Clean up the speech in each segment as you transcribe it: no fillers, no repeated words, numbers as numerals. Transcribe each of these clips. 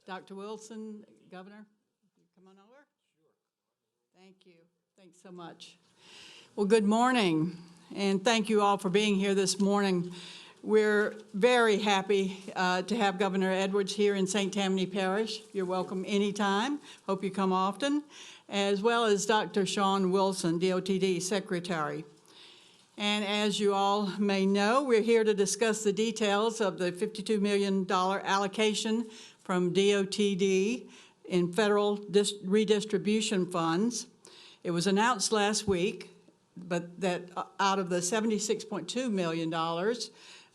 Dr. Wilson, Governor, come on over. Sure. Thank you. Thanks so much. Well, good morning, and thank you all for being here this morning. We're very happy to have Governor Edwards here in St. Tammany Parish. You're welcome anytime. Hope you come often, as well as Dr. Sean Wilson, DOTD Secretary. And as you all may know, we're here to discuss the details of the $52 million allocation from DOTD in federal redistribution funds. It was announced last week, but that out of the $76.2 million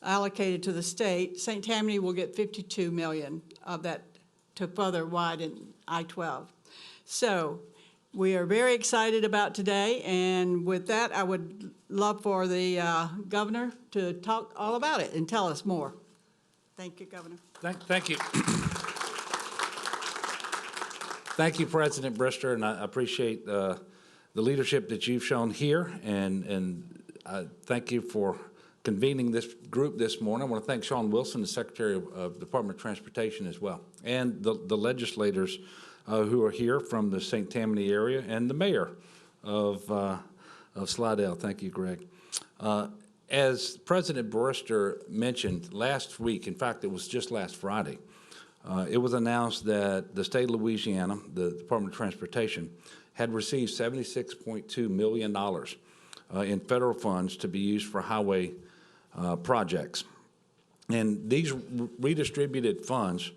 allocated to the state, St. Tammany will get $52 million of that to further widen I-12. So we are very excited about today, and with that, I would love for the governor to talk all about it and tell us more. Thank you, Governor. Thank you. Thank you, President Brister, and I appreciate the leadership that you've shown here, and I thank you for convening this group this morning. I want to thank Sean Wilson, the Secretary of Department of Transportation as well, and the legislators who are here from the St. Tammany area, and the mayor of Slidell. Thank you, Greg. As President Brister mentioned last week, in fact, it was just last Friday, it was announced that the state of Louisiana, the Department of Transportation, had received $76.2 million in federal funds to be used for highway projects. And these redistributed funds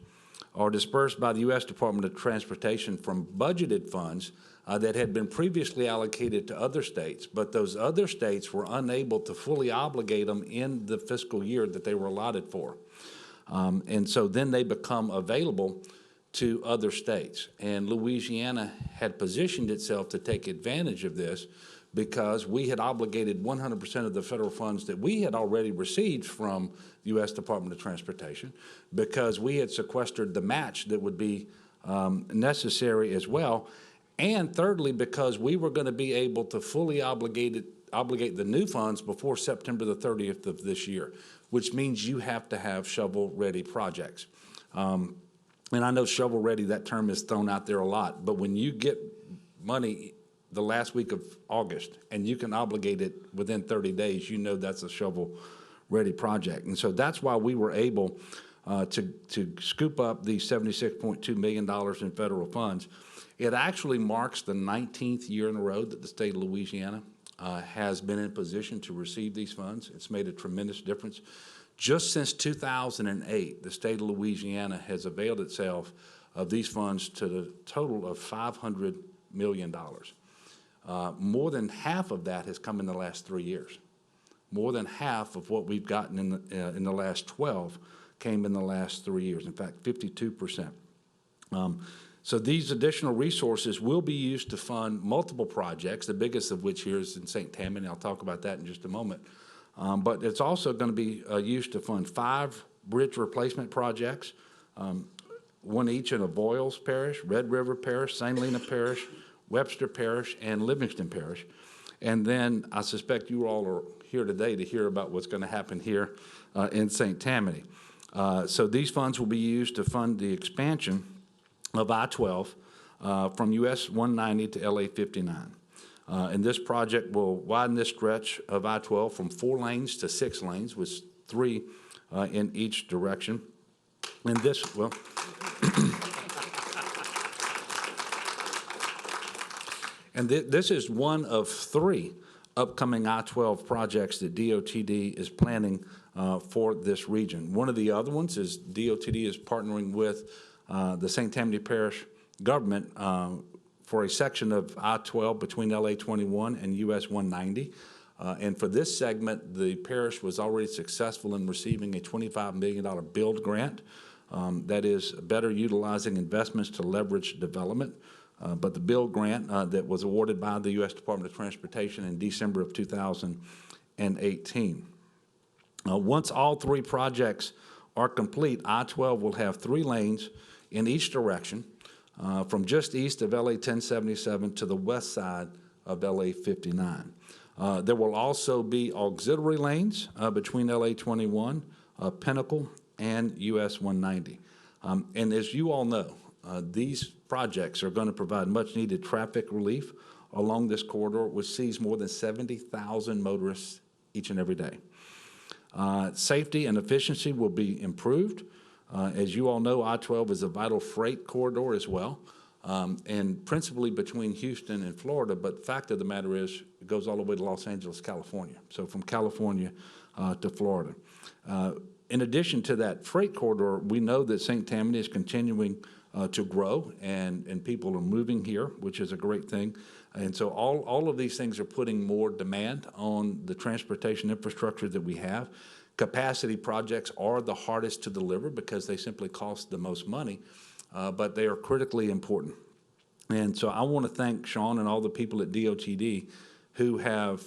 are dispersed by the U.S. Department of Transportation from budgeted funds that had been previously allocated to other states, but those other states were unable to fully obligate them in the fiscal year that they were allotted for. And so then they become available to other states. And Louisiana had positioned itself to take advantage of this because we had obligated 100% of the federal funds that we had already received from the U.S. Department of Transportation, because we had sequestered the match that would be necessary as well. And thirdly, because we were going to be able to fully obligate the new funds before September the 30th of this year, which means you have to have shovel-ready projects. And I know shovel-ready, that term is thrown out there a lot, but when you get money the last week of August and you can obligate it within 30 days, you know that's a shovel-ready project. And so that's why we were able to scoop up these $76.2 million in federal funds. It actually marks the 19th year in a row that the state of Louisiana has been in position to receive these funds. It's made a tremendous difference. Just since 2008, the state of Louisiana has availed itself of these funds to the total of $500 million. More than half of that has come in the last 3 years. More than half of what we've gotten in the last 12 came in the last 3 years. In fact, 52%. So these additional resources will be used to fund multiple projects, the biggest of which here is in St. Tammany. I'll talk about that in just a moment. But it's also going to be used to fund 5 bridge replacement projects, one each in Avoyles Parish, Red River Parish, St. Helena Parish, Webster Parish, and Livingston Parish. And then I suspect you all are here today to hear about what's going to happen here in St. Tammany. So these funds will be used to fund the expansion of I-12 from US 190 to LA 59. And this project will widen this stretch of I-12 from 4 lanes to 6 lanes, with 3 in each direction. And this, well, and this is one of 3 upcoming I-12 projects that DOTD is planning for this region. One of the other ones is DOTD is partnering with the St. Tammany Parish government for a section of I-12 between LA 21 and US 190. And for this segment, the parish was already successful in receiving a $25 million build grant that is better utilizing investments to leverage development. But the build grant that was awarded by the U.S. Department of Transportation in December of 2018. Once all 3 projects are complete, I-12 will have 3 lanes in each direction, from just east of LA 1077 to the west side of LA 59. There will also be auxiliary lanes between LA 21, Pinnacle, and US 190. And as you all know, these projects are going to provide much-needed traffic relief along this corridor, which sees more than 70,000 motorists each and every day. Safety and efficiency will be improved. As you all know, I-12 is a vital freight corridor as well, and principally between Houston and Florida, but the fact of the matter is it goes all the way to Los Angeles, California, so from California to Florida. In addition to that freight corridor, we know that St. Tammany is continuing to grow, and people are moving here, which is a great thing. And so all of these things are putting more demand on the transportation infrastructure that we have. Capacity projects are the hardest to deliver because they simply cost the most money, but they are critically important. And so I want to thank Sean and all the people at DOTD who have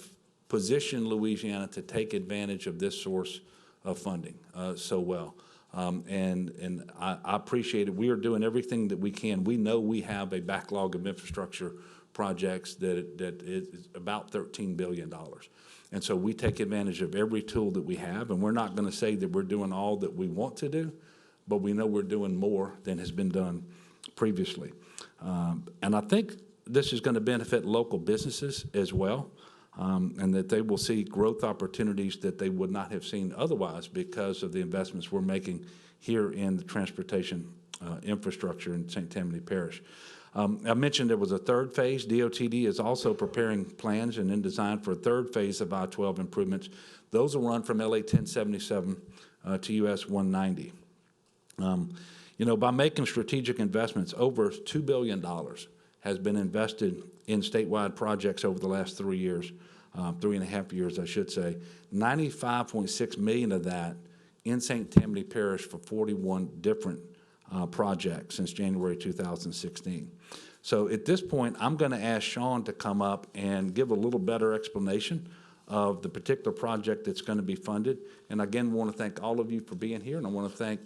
positioned Louisiana to take advantage of this source of funding so well. And I appreciate it. We are doing everything that we can. We know we have a backlog of infrastructure projects that is about $13 billion. And so we take advantage of every tool that we have, and we're not going to say that we're doing all that we want to do, but we know we're doing more than has been done previously. And I think this is going to benefit local businesses as well, and that they will see growth opportunities that they would not have seen otherwise because of the investments we're making here in the transportation infrastructure in St. Tammany Parish. I mentioned there was a third phase. DOTD is also preparing plans and in design for a third phase of I-12 improvements. Those will run from LA 1077 to US 190. You know, by making strategic investments, over $2 billion has been invested in statewide projects over the last 3 years, 3.5 years, I should say. 95.6 million of that in St. Tammany Parish for 41 different projects since January 2016. So at this point, I'm going to ask Sean to come up and give a little better explanation of the particular project that's going to be funded. And again, want to thank all of you for being here, and I want to thank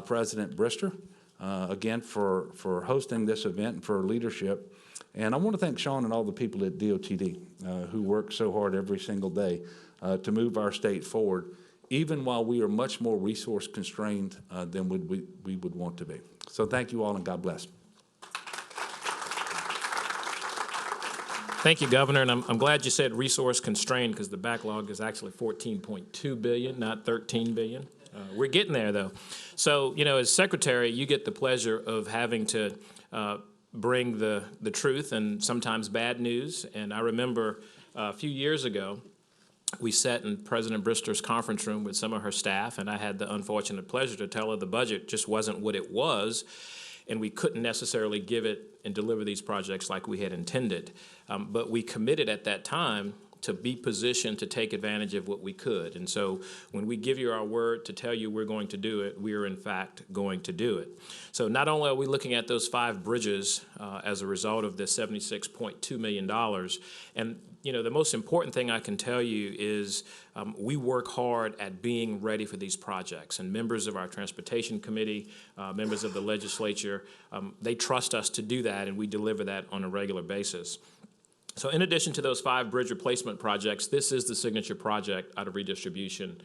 President Brister again for hosting this event and for her leadership. And I want to thank Sean and all the people at DOTD who work so hard every single day to move our state forward, even while we are much more resource constrained than we would want to be. So thank you all, and God bless. Thank you, Governor, and I'm glad you said resource constrained because the backlog is actually $14.2 billion, not $13 billion. We're getting there, though. So, you know, as Secretary, you get the pleasure of having to bring the truth and sometimes bad news. And I remember a few years ago, we sat in President Brister's conference room with some of her staff, and I had the unfortunate pleasure to tell her the budget just wasn't what it was, and we couldn't necessarily give it and deliver these projects like we had intended. But we committed at that time to be positioned to take advantage of what we could. And so when we give you our word to tell you we're going to do it, we are in fact going to do it. So not only are we looking at those 5 bridges as a result of this $76.2 million, and you know, the most important thing I can tell you is we work hard at being ready for these projects. And members of our Transportation Committee, members of the legislature, they trust us to do that, and we deliver that on a regular basis. So in addition to those 5 bridge replacement projects, this is the signature project out of Redistribution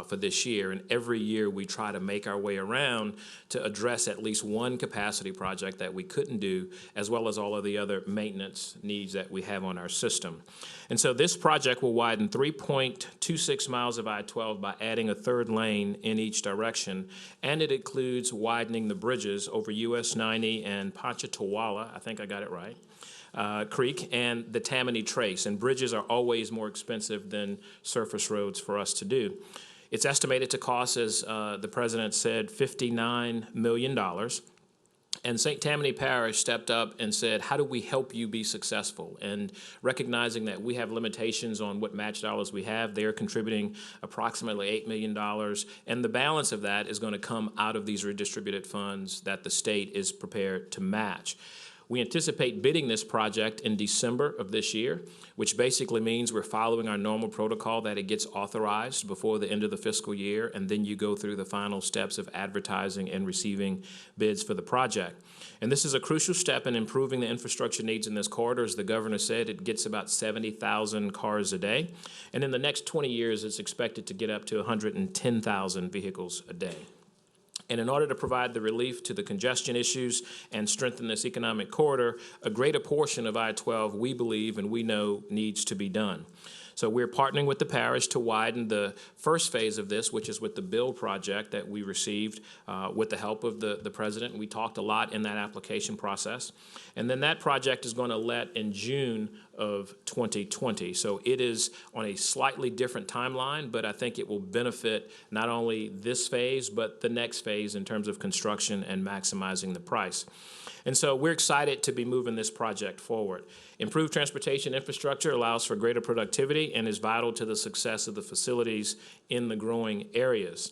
for this year. And every year we try to make our way around to address at least one capacity project that we couldn't do, as well as all of the other maintenance needs that we have on our system. And so this project will widen 3.26 miles of I-12 by adding a 3rd lane in each direction. And it includes widening the bridges over US 90 and Ponchatoula, I think I got it right, Creek, and the Tammany Trace. And bridges are always more expensive than surface roads for us to do. It's estimated to cost, as the President said, $59 million. And St. Tammany Parish stepped up and said, how do we help you be successful? And recognizing that we have limitations on what match dollars we have, they're contributing approximately $8 million. And the balance of that is going to come out of these redistributed funds that the state is prepared to match. We anticipate bidding this project in December of this year, which basically means we're following our normal protocol that it gets authorized before the end of the fiscal year, and then you go through the final steps of advertising and receiving bids for the project. And this is a crucial step in improving the infrastructure needs in this corridor. As the governor said, it gets about 70,000 cars a day. And in the next 20 years, it's expected to get up to 110,000 vehicles a day. And in order to provide the relief to the congestion issues and strengthen this economic corridor, a greater portion of I-12, we believe and we know, needs to be done. So we're partnering with the parish to widen the first phase of this, which is with the build project that we received with the help of the president. We talked a lot in that application process. And then that project is going to let in June of 2020. So it is on a slightly different timeline, but I think it will benefit not only this phase, but the next phase in terms of construction and maximizing the price. And so we're excited to be moving this project forward. Improved transportation infrastructure allows for greater productivity and is vital to the success of the facilities in the growing areas.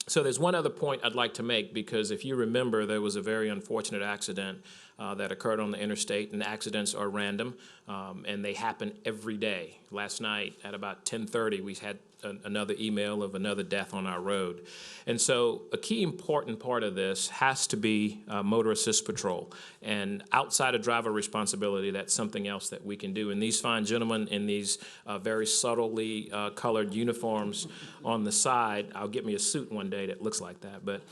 So there's one other point I'd like to make, because if you remember, there was a very unfortunate accident that occurred on the interstate, and accidents are random, and they happen every day. Last night at about 10:30, we had another email of another death on our road. And so a key important part of this has to be motor assist patrol. And outside of driver responsibility, that's something else that we can do. And these fine gentlemen in these very subtly colored uniforms on the side, I'll get me a suit one day that looks like that, but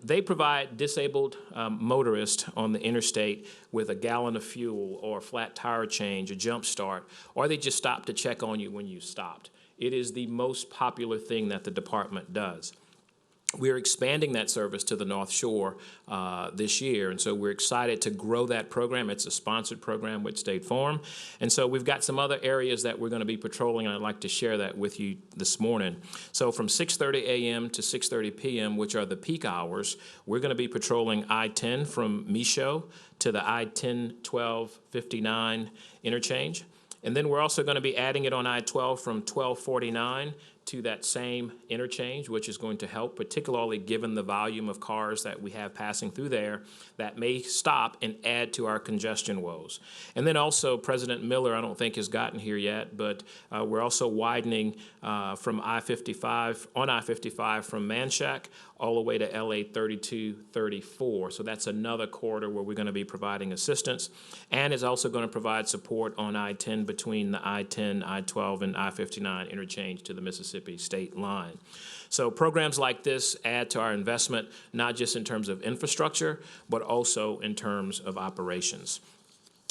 they provide disabled motorists on the interstate with a gallon of fuel or a flat tire change, a jump start, or they just stop to check on you when you stopped. It is the most popular thing that the department does. We're expanding that service to the North Shore this year, and so we're excited to grow that program. It's a sponsored program with State Farm, and so we've got some other areas that we're going to be patrolling, and I'd like to share that with you this morning. So from 6:30 a.m. to 6:30 p.m., which are the peak hours, we're going to be patrolling I-10 from Michaud to the I-10-12-59 interchange. And then we're also going to be adding it on I-12 from 1249 to that same interchange, which is going to help, particularly given the volume of cars that we have passing through there that may stop and add to our congestion woes. And then also President Miller, I don't think has gotten here yet, but we're also widening from I-55, on I-55 from Manchac all the way to LA 3234. So that's another corridor where we're going to be providing assistance, and is also going to provide support on I-10 between the I-10, I-12, and I-59 interchange to the Mississippi state line. So programs like this add to our investment, not just in terms of infrastructure, but also in terms of operations.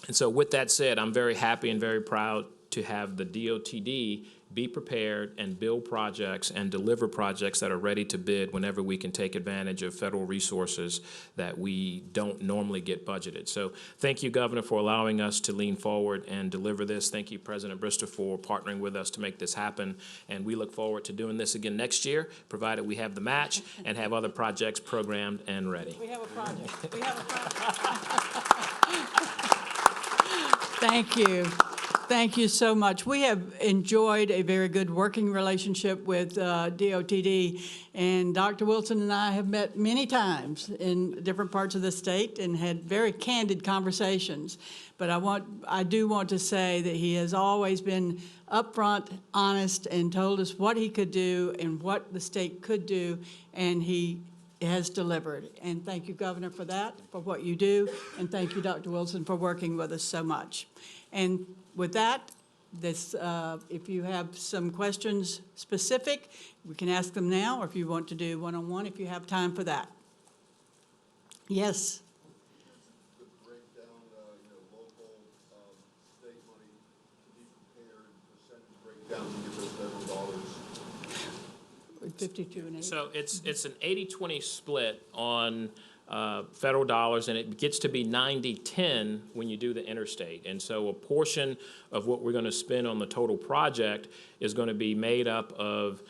And so with that said, I'm very happy and very proud to have the DOTD be prepared and build projects and deliver projects that are ready to bid whenever we can take advantage of federal resources that we don't normally get budgeted. So thank you, Governor, for allowing us to lean forward and deliver this. Thank you, President Brister, for partnering with us to make this happen. And we look forward to doing this again next year, provided we have the match and have other projects programmed and ready. We have a project. We have a project. Thank you. Thank you so much. We have enjoyed a very good working relationship with DOTD, and Dr. Wilson and I have met many times in different parts of the state and had very candid conversations. But I do want to say that he has always been upfront, honest, and told us what he could do and what the state could do, and he has delivered. And thank you, Governor, for that, for what you do, and thank you, Dr. Wilson, for working with us so much. And with that, if you have some questions specific, we can ask them now, or if you want to do one-on-one, if you have time for that. Yes? Breakdown, local, state money to be prepared, percentage breakdown to give us federal dollars. 52 and 8. So it's an 80-20 split on federal dollars, and it gets to be 90-10 when you do the interstate. And so a portion of what we're going to spend on the total project is going to be made up of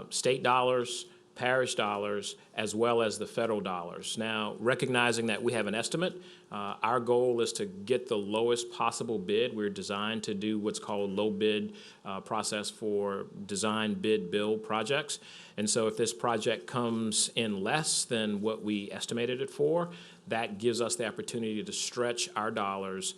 state dollars, parish dollars, as well as the federal dollars. Now, recognizing that we have an estimate, our goal is to get the lowest possible bid. We're designed to do what's called low bid process for design, bid, build projects. And so if this project comes in less than what we estimated it for, that gives us the opportunity to stretch our dollars,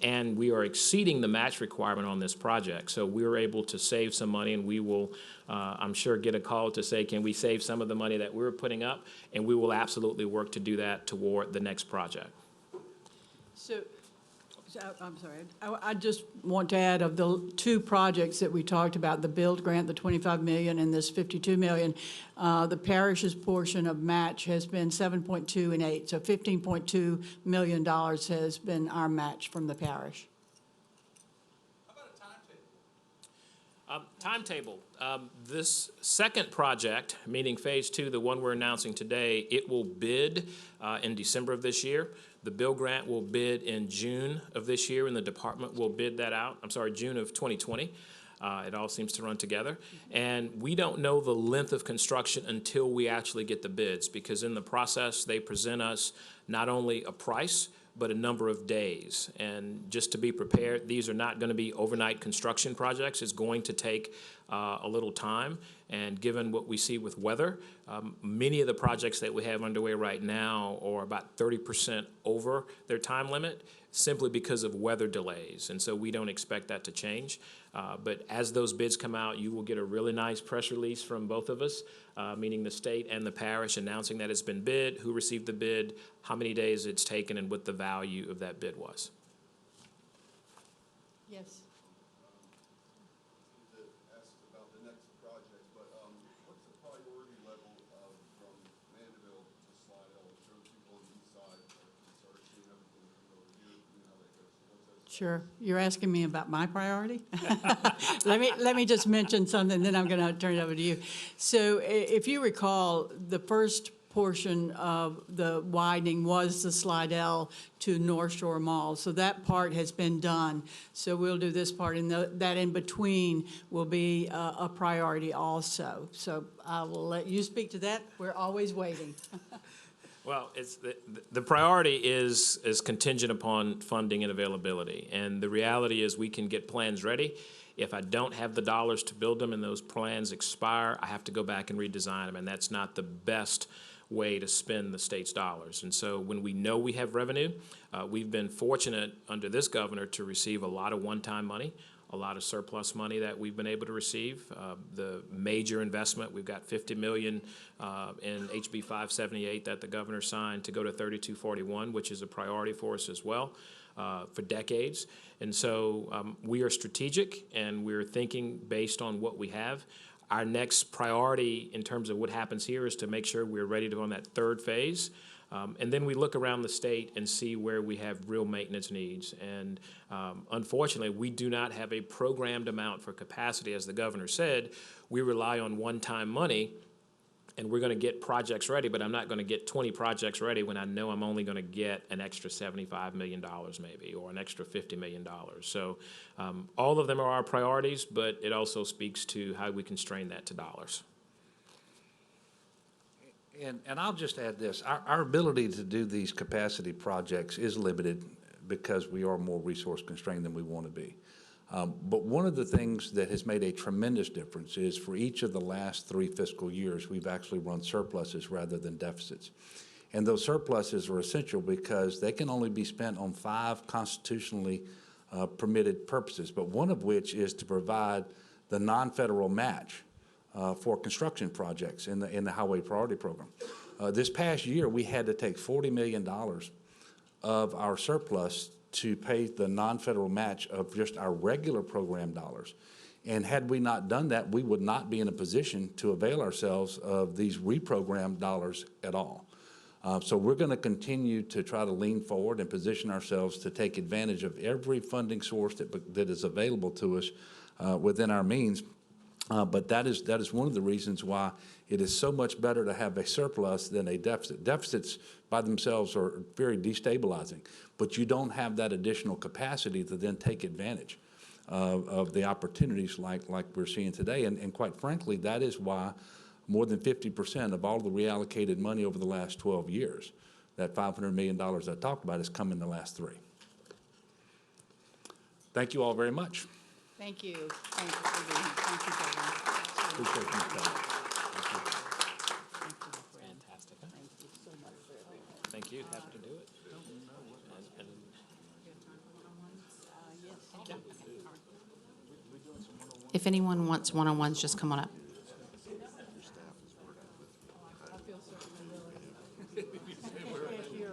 and we are exceeding the match requirement on this project. So we're able to save some money, and we will, I'm sure, get a call to say, can we save some of the money that we're putting up? And we will absolutely work to do that toward the next project. I'm sorry. I just want to add, of the two projects that we talked about, the build grant, the 25 million, and this 52 million, the parish's portion of match has been 7.2 and 8, so $15.2 million has been our match from the parish. Timetable. This second project, meaning Phase 2, the one we're announcing today, it will bid in December of this year. The bill grant will bid in June of this year, and the department will bid that out, June of 2020. It all seems to run together. And we don't know the length of construction until we actually get the bids, because in the process, they present us not only a price, but a number of days. And just to be prepared, these are not going to be overnight construction projects. It's going to take a little time. And given what we see with weather, many of the projects that we have underway right now are about 30% over their time limit, simply because of weather delays. And so we don't expect that to change. But as those bids come out, you will get a really nice press release from both of us, meaning the state and the parish, announcing that it's been bid, who received the bid, how many days it's taken, and what the value of that bid was. Yes. Asked about the next project, but what's the priority level from Mandeville to Slidell? It shows people on the east side are seeing everything over here, you know how that goes. What's that? Sure. You're asking me about my priority? Let me just mention something, then I'm going to turn it over to you. So if you recall, the first portion of the widening was the Slidell to North Shore Mall. So that part has been done. So we'll do this part, and that in between will be a priority also. So I will let you speak to that. We're always waiting. Well, it's the priority is contingent upon funding and availability. And the reality is we can get plans ready. If I don't have the dollars to build them and those plans expire, I have to go back and redesign them. And that's not the best way to spend the state's dollars. And so when we know we have revenue, we've been fortunate under this governor to receive a lot of one-time money, a lot of surplus money that we've been able to receive. The major investment, we've got $50 million in HB 578 that the governor signed to go to 3241, which is a priority for us as well for decades. And so we are strategic, and we're thinking based on what we have. Our next priority in terms of what happens here is to make sure we're ready to go on that third phase. And then we look around the state and see where we have real maintenance needs. And unfortunately, we do not have a programmed amount for capacity. As the governor said, we rely on one-time money, and we're going to get projects ready, but I'm not going to get 20 projects ready when I know I'm only going to get an extra $75 million maybe, or an extra $50 million. So all of them are our priorities, but it also speaks to how we constrain that to dollars. And I'll just add this. Our ability to do these capacity projects is limited because we are more resource constrained than we want to be. But one of the things that has made a tremendous difference is for each of the last 3 fiscal years, we've actually run surpluses rather than deficits. And those surpluses are essential because they can only be spent on 5 constitutionally permitted purposes, but one of which is to provide the non-federal match for construction projects in the Highway Priority Program. This past year, we had to take $40 million of our surplus to pay the non-federal match of just our regular program dollars. And had we not done that, we would not be in a position to avail ourselves of these reprogrammed dollars at all. So we're going to continue to try to lean forward and position ourselves to take advantage of every funding source that is available to us within our means. But that is one of the reasons why it is so much better to have a surplus than a deficit. Deficits by themselves are very destabilizing, but you don't have that additional capacity to then take advantage of the opportunities like we're seeing today. And quite frankly, that is why more than 50% of all the reallocated money over the last 12 years, that $500 million I talked about, has come in the last 3. Thank you all very much. Thank you. Thank you for being here. Thank you, Governor. Appreciate you, Mr. President. Fantastic. Huh? Thank you so much for everything. Thank you. Happy to do it. If anyone wants one-on-ones, just come on up.